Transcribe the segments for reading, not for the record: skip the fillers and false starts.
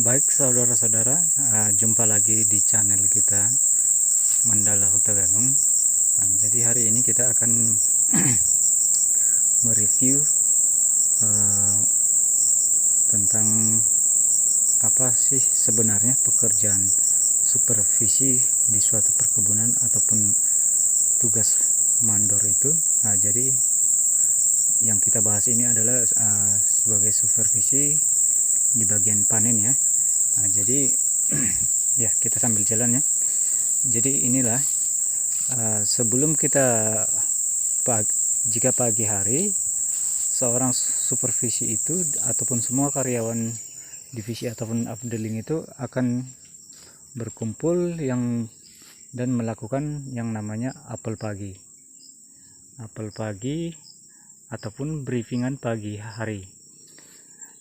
Baik saudara-saudara, jumpa lagi di channel kita Mandala Huta Galung. Jadi hari ini kita akan mereview tentang apa sih sebenarnya pekerjaan supervisi di suatu perkebunan ataupun tugas mandor itu. Jadi yang kita bahas ini adalah sebagai supervisi di bagian panen ya. Jadi ya kita sambil jalan ya. Jadi inilah sebelum kita jika pagi hari seorang supervisi itu ataupun semua karyawan divisi ataupun updeling itu akan berkumpul dan melakukan yang namanya apel pagi ataupun briefingan pagi hari.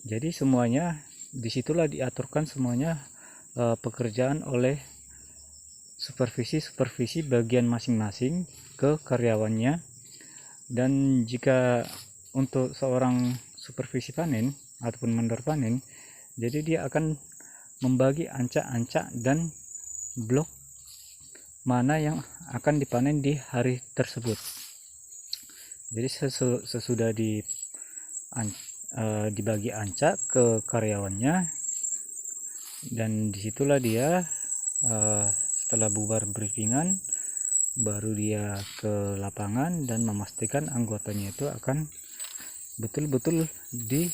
Jadi semuanya disitulah diaturkan semuanya pekerjaan oleh supervisi bagian masing-masing ke karyawannya. Dan jika untuk seorang supervisi panen ataupun mandor panen, jadi dia akan membagi ancak-ancak dan blok mana yang akan dipanen di hari tersebut. Jadi sesudah dibagi ancak ke karyawannya, dan disitulah dia setelah bubar briefingan baru dia ke lapangan dan memastikan anggotanya itu akan betul-betul di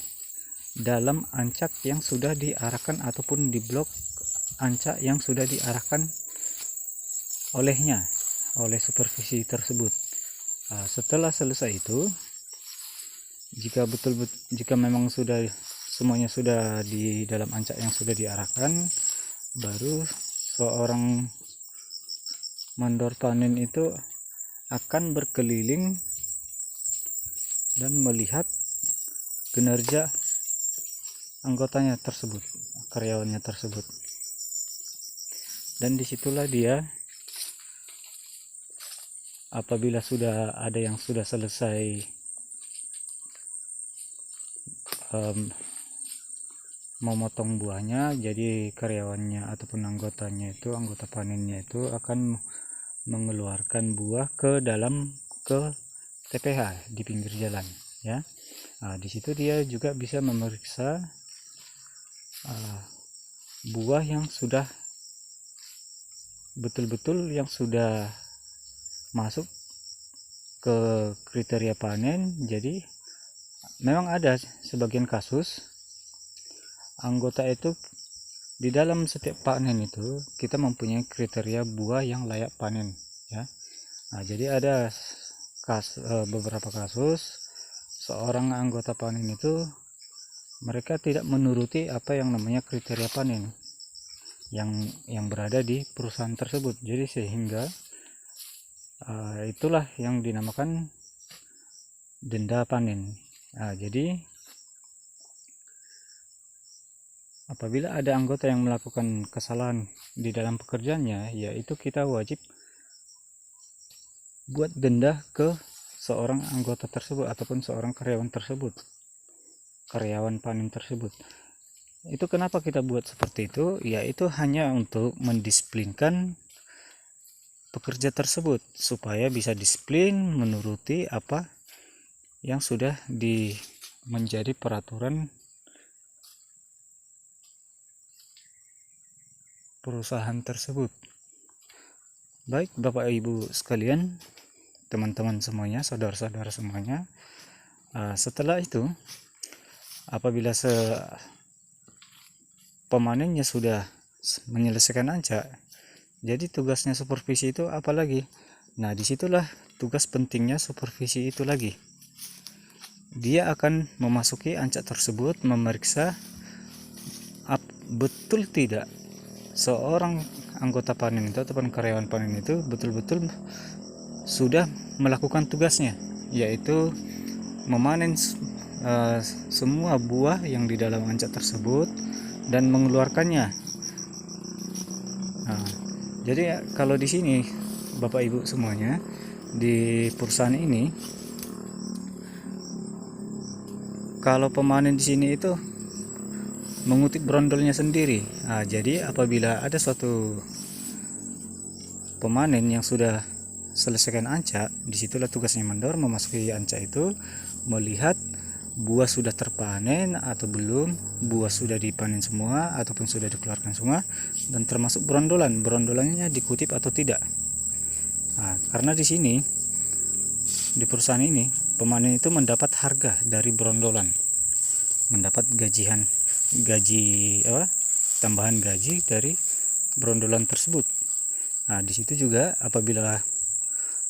dalam ancak yang sudah diarahkan ataupun di blok ancak yang sudah diarahkan oleh supervisi tersebut. Setelah selesai itu, jika memang semuanya sudah di dalam ancak yang sudah diarahkan, baru seorang mandor panen itu akan berkeliling dan melihat kinerja anggotanya tersebut, karyawannya tersebut. Dan disitulah dia, apabila sudah ada yang sudah selesai memotong buahnya, jadi karyawannya ataupun anggota panennya itu akan mengeluarkan buah ke TPH di pinggir jalan ya. Di situ dia juga bisa memeriksa buah yang sudah betul-betul yang sudah masuk ke kriteria panen. Jadi memang ada sebagian kasus anggota itu di dalam setiap panen itu kita mempunyai kriteria buah yang layak panen ya. Jadi ada beberapa kasus seorang anggota panen itu mereka tidak menuruti apa yang namanya kriteria panen yang berada di perusahaan tersebut. Jadi sehingga itulah yang dinamakan denda panen. Jadi apabila ada anggota yang melakukan kesalahan di dalam pekerjaannya, yaitu kita wajib buat denda ke seorang anggota tersebut ataupun seorang karyawan panen tersebut. Itu kenapa kita buat seperti itu? Yaitu hanya untuk mendisiplinkan pekerja tersebut supaya bisa disiplin menuruti apa yang sudah menjadi peraturan perusahaan tersebut. Baik Bapak Ibu sekalian, teman-teman semuanya, saudara-saudara semuanya, setelah itu apabila pemanennya sudah menyelesaikan ancak, jadi tugasnya supervisi itu apa lagi? Nah, disitulah tugas pentingnya supervisi itu lagi. Dia akan memasuki ancak tersebut, memeriksa betul tidak seorang anggota panen itu ataupun karyawan panen itu betul-betul sudah melakukan tugasnya, yaitu memanen semua buah yang di dalam ancak tersebut dan mengeluarkannya. Jadi kalau di sini Bapak Ibu semuanya, di perusahaan ini kalau pemanen di sini itu mengutip brondolnya sendiri. Nah, jadi apabila ada suatu pemanen yang sudah selesaikan ancak, disitulah tugasnya mandor memasuki ancak itu, melihat buah sudah terpanen atau belum, buah sudah dipanen semua ataupun sudah dikeluarkan semua, dan termasuk brondolannya dikutip atau tidak. Nah, karena di sini di perusahaan ini pemanen itu mendapat harga dari brondolan, mendapat tambahan gaji dari brondolan tersebut. Nah, di situ juga apabila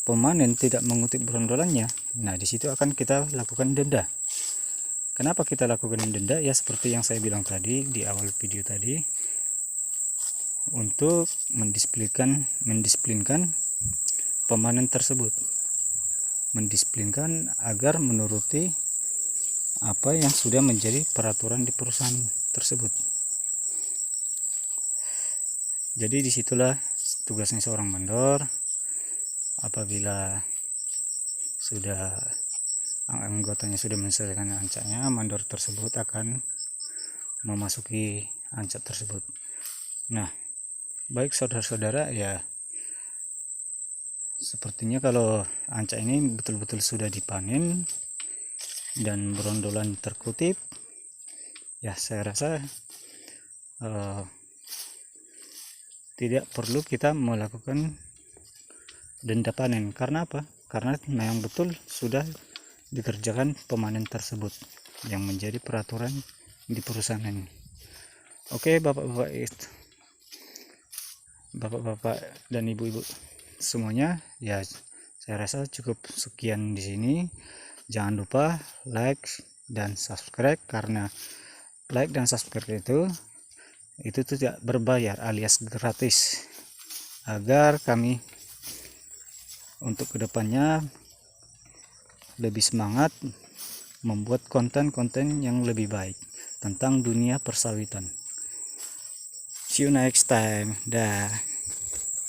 pemanen tidak mengutip brondolannya, nah di situ akan kita lakukan denda. Kenapa kita lakukan denda? Ya seperti yang saya bilang tadi di awal video tadi, untuk mendisiplinkan pemanen tersebut, mendisiplinkan agar menuruti apa yang sudah menjadi peraturan di perusahaan tersebut. Jadi disitulah tugasnya seorang mandor. Apabila sudah anggotanya sudah menyelesaikan ancaknya, mandor tersebut akan memasuki ancak tersebut. Nah, baik saudara-saudara, ya sepertinya kalau ancak ini betul-betul sudah dipanen dan brondolan terkutip, ya saya rasa tidak perlu kita melakukan denda panen. Karena apa? Karena memang betul sudah dikerjakan pemanen tersebut yang menjadi peraturan di perusahaan ini. Oke, bapak-bapak dan ibu-ibu semuanya, ya saya rasa cukup sekian di sini. Jangan lupa like dan subscribe, karena like dan subscribe itu tidak berbayar alias gratis, agar kami untuk kedepannya lebih semangat membuat konten-konten yang lebih baik tentang dunia persawitan. See you next time. Dah.